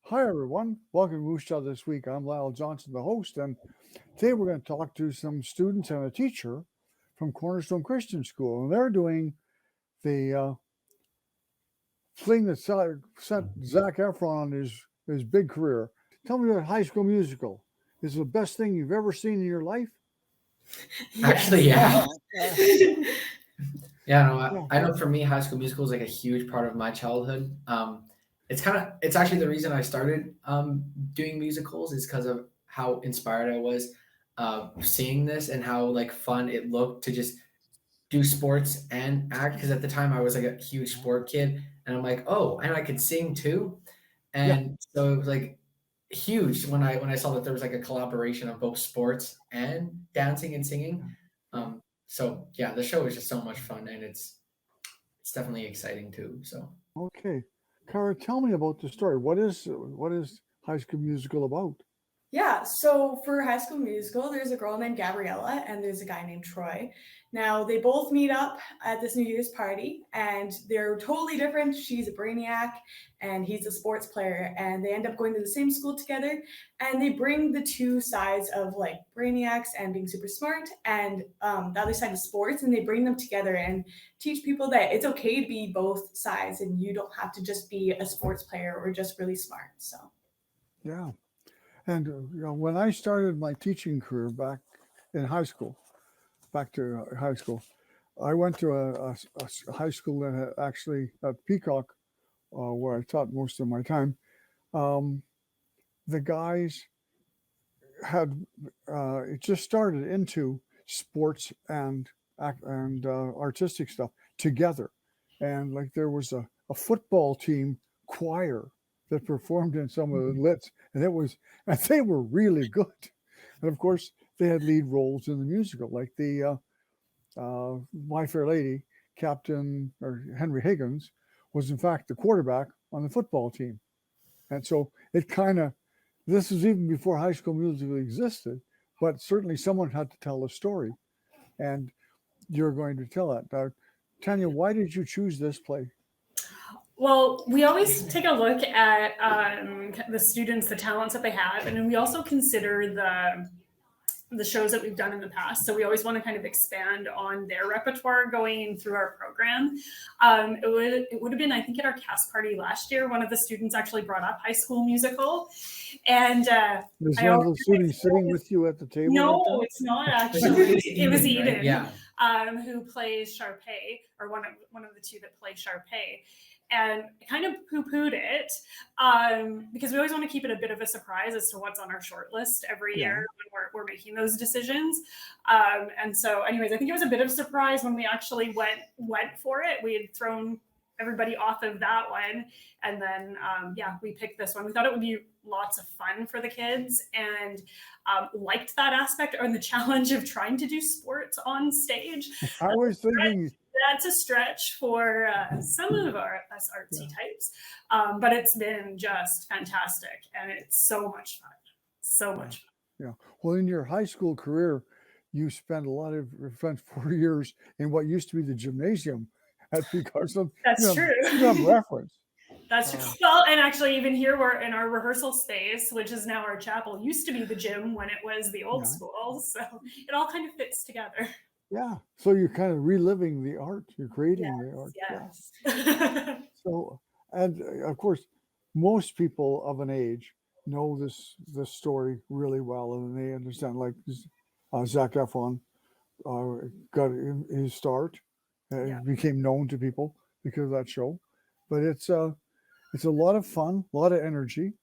Hi, everyone. Welcome to Moose Jaw this week. I'm Lyle Johnson, the host, and today we're going to talk to some students and a teacher from Cornerstone Christian School, and they're doing the fling that set Zac Efron on his big career. Tell me about High School Musical. Is it the best thing you've ever seen in your life? Actually, yeah. Yeah. Yeah, no, Yeah. I know for me, High School Musical is like a huge part of my childhood. It's actually the reason I started doing musicals is because of how inspired I was seeing this and how like fun it looked to just do sports and act. Because at the time I was like a huge sport kid, and I'm like, oh, and I could sing too, Yeah. and so it was like huge when I saw that there was like a collaboration of both sports and dancing and singing. Yeah. So yeah, the show is just so much fun, and it's definitely exciting too. So Okay. Cara, tell me about the story. What is High School Musical about? Yeah, so for High School Musical, there's a girl named Gabriella and there's a guy named Troy. Now, they both meet up at this New Year's party and they're totally different. She's a brainiac and he's a sports player, and they end up going to the same school together, and they bring the two sides of like brainiacs and being super smart and the other side of sports, and they bring them together and teach people that it's okay to be both sides and you don't have to just be a sports player or just really smart. So Yeah. And when I started my teaching career in high school, back to high school, I went to a high school that had actually at Peacock, where I taught most of my time. Um, the guys had it just started into sports and artistic stuff together, and like there was a football team choir that performed in some of the lits, and they were really good. And of course, they had lead roles in the musical, like the My Fair Lady captain or Henry Higgins was in fact the quarterback on the football team, and so it kind of this was even before High School Musical existed, but certainly someone had to tell a story, and you're going to tell it. Tanya, why did you choose this play? Well, we always take a look at the students, the talents that they have, and then we also consider the shows that we've done in the past. So we always want to kind of expand on their repertoire going through our program. It would have been, I think, at our cast party last year, one of the students actually brought up High School Musical, and Is one of the students sitting with you at the table? no, like that? it's not actually. It was Eden, right? Eden, Yeah. who plays Sharpay, or one of the two that play Sharpay. And I kind of poo-pooed it because we always want to keep it a bit of a surprise as to what's on our short list every year when we're making those decisions. And so anyways, I think it was a bit of a surprise when we actually went for it. We had thrown everybody off of that one. And then, we picked this one. We thought it would be lots of fun for the kids, and liked that aspect or the challenge of trying to do sports on stage. I was thinking That's a stretch for some of us artsy types, but it's been just fantastic, and it's so much fun. So much fun. Yeah. Well, in your high school career, you spent 4 years in what used to be the gymnasium at Peacock. So That's true. You have reference. That's true. Well, and actually, even here, we're in our rehearsal space, which is now our chapel. Used to be the gym when it was the old school, so it all kind of fits together. Yeah. So you're kind of reliving the art. You're creating the art. Yes. Yeah. So, and of course, most people of an age know this story really well, and they understand. Like Zac Efron got his start, became known to people because of that show. But it's a lot of fun, a lot of energy.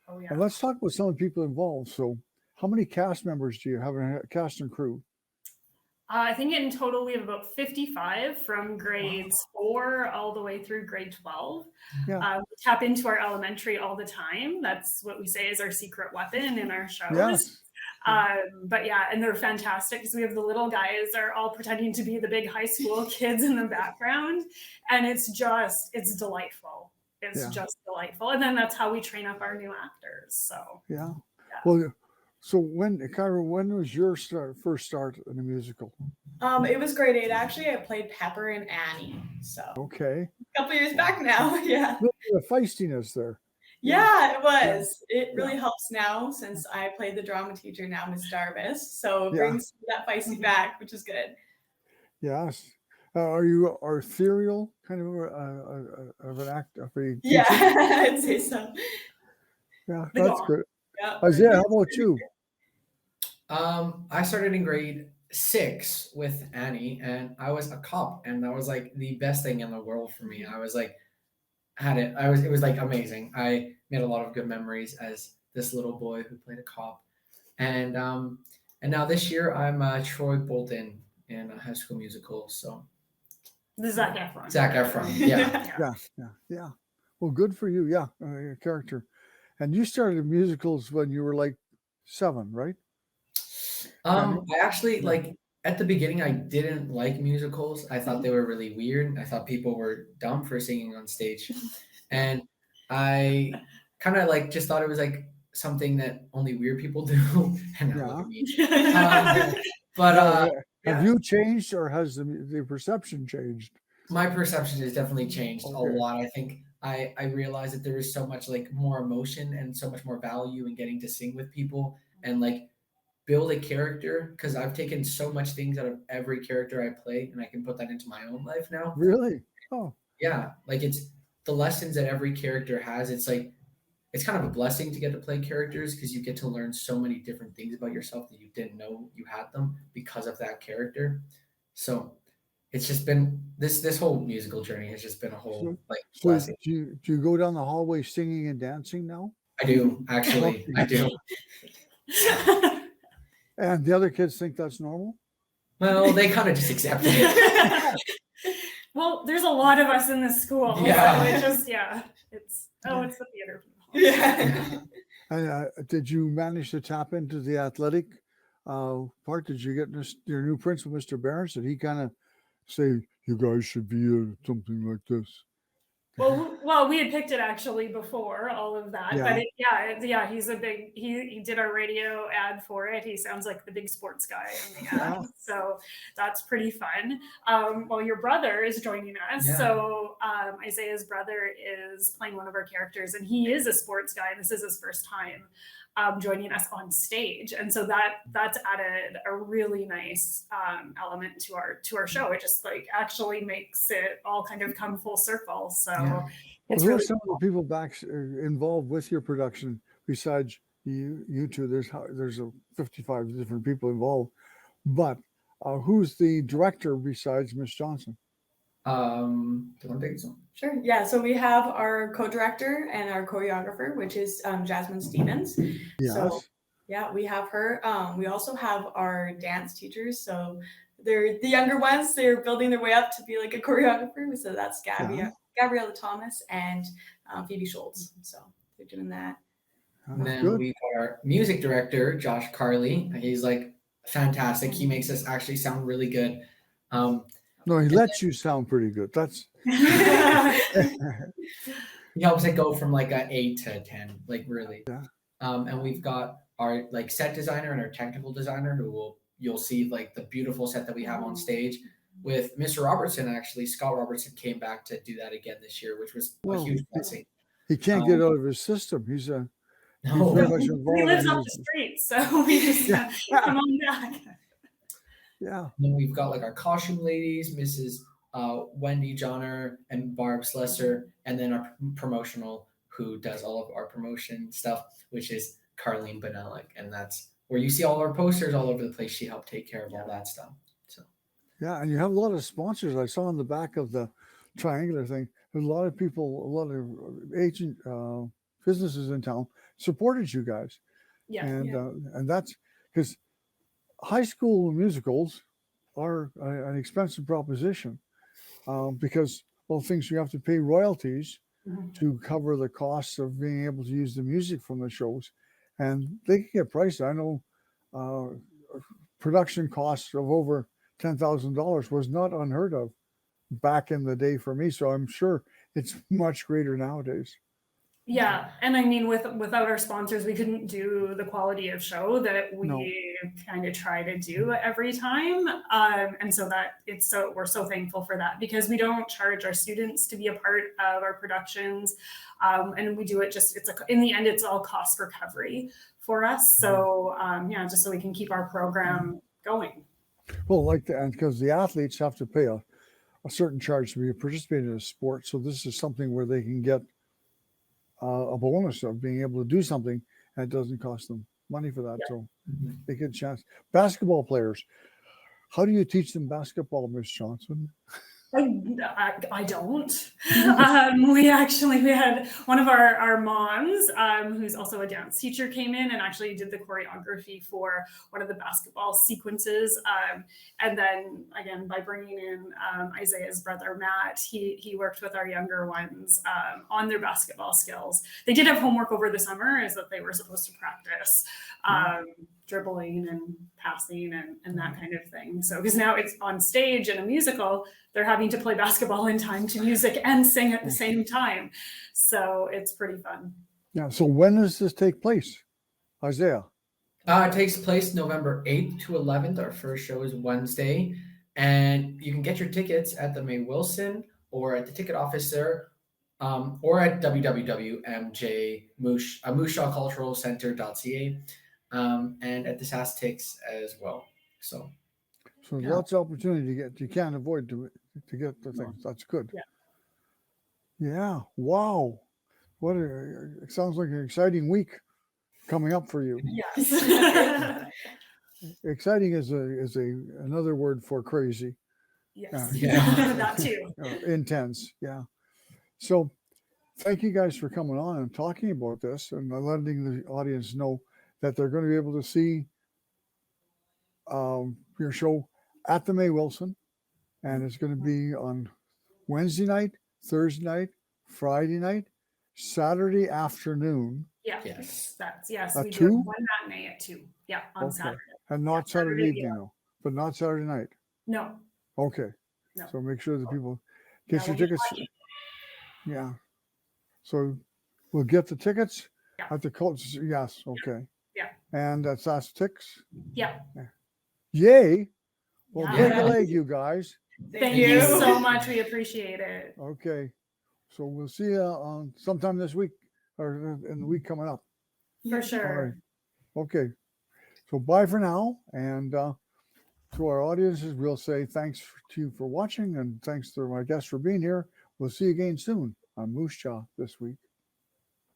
Oh yeah. And let's talk about some of the people involved. So, how many cast members do you have in a cast and crew? I think in total we have about 55 from grades 4 all the way through grade 12. Yeah. We tap into our elementary all the time. That's what we say is our secret weapon in our shows. Yes. But yeah, and they're fantastic because we have the little guys are all pretending to be the big high school kids in the background. And it's delightful. It's just delightful. And then that's how we train up our new actors. So yeah. Well, so Kyra, when was your first start in a musical? It was grade 8. Actually, I played Pepper and Annie. So okay, a couple years back now. Yeah. The feistiness there. Yeah, it was. It really helps now since I play the drama teacher now, Miss Darvis. So it Yeah. brings that feisty back, which is good. Yes. Are you ethereal kind of an act of a teacher? Yeah, I'd say so. Yeah, The that's gong. good. Yeah. Isaiah, how about you? I started in grade 6 with Annie, and I was a cop, and that was like the best thing in the world for me. I was like, it was like amazing. I made a lot of good memories as this little boy who played a cop, and now this year I'm Troy Bolton in a High School Musical. So The Zac Efron. Zac Efron, yeah. Yeah. Well, good for you. Yeah, your character. And you started musicals when you were like 7, right? I actually like at the beginning I didn't like musicals. I thought they were really weird. I thought people were dumb for singing on stage. And I kind of like just thought it was like something that only weird people do. And now look at me. But Have you changed, or has the perception changed? my perception has definitely changed a Okay. lot. I think I realized that there is so much like more emotion and so much more value in getting to sing with people and like build a character, because I've taken so much things out of every character I play and I can put that into my own life now. Really? Oh, Yeah, like it's the lessons that every character has. It's like it's kind of a blessing to get to play characters because you get to learn so many different things about yourself that you didn't know you had them because of that character. So it's just been this whole musical journey has just been a whole like so blessing. do you go down the hallway singing and dancing now? I do actually. I do. And the other kids think that's normal? Well, they kind of just accept it. Well, there's a lot of us in this school. Yeah. So it just, it's the theater people. Yeah. And did you manage to tap into the athletic part? Did you get your new principal, Mr. Barnes? Did he kind of say, you guys should be something like this? Well, we had picked it actually before all of that, Yeah. but he's a big. He did our radio ad for it. He sounds like the big sports guy in the ad, so that's pretty fun. Well, your brother is joining us, so Isaiah's brother is playing one of our characters, and he is a sports guy, and this is his first time joining us on stage, and so that's added a really nice element to our show. It just like actually makes it all kind of come full circle. So it's who really are some of the people back involved with your production besides you two? There's 55 different people involved, but who's the director besides Miss Johnson? Do you want to take this one? Sure. Yeah. So we have our co-director and our choreographer, which is Jasmine Stevens. Yes. So yeah, we have her. We also have our dance teachers. So they're the younger ones. They're building their way up to be like a choreographer. So that's Gabriella Thomas and Phoebe Schultz. So they're doing that. And then we've got our music director, Josh Carley. He's like fantastic. He makes us actually sound really good. No, he lets you sound pretty good. That's he helps it go from like an 8 to 10, like really. Yeah. And we've got our like set designer and our technical designer you'll see like the beautiful set that we have on stage with Mr. Robertson. Actually, Scott Robertson came back to do that again this year, which was a huge blessing. He can't get out of his system. He's very much involved. He lives off the street, so we just come on back. Yeah. And then we've got like our costume ladies, Mrs. Wendy Johnner and Barb Slesser, and then our promotional who does all of our promotion stuff, which is Carlene Benelek, and that's where you see all our posters all over the place. She helped take care of all that stuff. So yeah, and you have a lot of sponsors. I saw on the back of the triangular thing, there's a lot of people, a lot of agent businesses in town supported you guys. And that's because high school musicals are an expensive proposition because things you have to pay royalties to cover the costs of being able to use the music from the shows, and they can get pricey. I know production costs of over $10,000 was not unheard of back in the day for me, so I'm sure it's much greater nowadays. Yeah, and I mean, without our sponsors, we couldn't do the quality of show that we No. kind of try to do every time. And so we're so thankful for that, because we don't charge our students to be a part of our productions, and we do it in the end, it's all cost recovery for us. So yeah, just so we can keep our program going. Well, like that, and because the athletes have to pay a certain charge to be participating in a sport, so this is something where they can get a bonus of being able to do something and it doesn't cost them money for that. So they get a chance. Basketball players, how do you teach them basketball, Miss Johnson? I don't. We had one of our moms, who's also a dance teacher, came in and actually did the choreography for one of the basketball sequences. And then again, by bringing in Isaiah's brother, Matt, he worked with our younger ones on their basketball skills. They did have homework over the summer, is that they were supposed to practice dribbling and passing and that kind of thing. So, because now it's on stage in a musical, they're having to play basketball in time to music and sing at the same time. So it's pretty fun. Yeah. So when does this take place, Isaiah? It takes place November 8th to 11th. Our first show is Wednesday. And you can get your tickets at the May Wilson or at the ticket office there, or at www.moosehawculturalcenter.ca, and at the SAS Tix as well. So yeah. Lots of opportunity to get, you can't avoid to get the things. That's good. Yeah. Wow. It sounds like an exciting week coming up for you. Yes. Exciting is another word for crazy. Yes. Yeah. That too. Intense. Yeah. So thank you guys for coming on and talking about this and letting the audience know that they're going to be able to see your show at the May Wilson, and it's going to be on Wednesday night, Thursday night, Friday night, Saturday afternoon. Yeah. Yes. Yes. At We 2? do one matinee at 2. Yeah, on Saturday. And not Saturday evening, though, but not Saturday night. No. Okay. No. So make sure that people get your we'll be tickets. watching. Yeah. So we'll get the tickets Yeah. at the coach. Yes. Okay. Yeah. And that's SAS Tix. Yeah. Yay. Well, Yeah. break a leg, you guys. Thank you so much. We appreciate it. Okay. So we'll see you on sometime this week or in the week coming up. For All sure. right. Okay. So bye for now. And to our audiences, we'll say thanks to you for watching and thanks to my guests for being here. We'll see you again soon on Moose Jaw this week.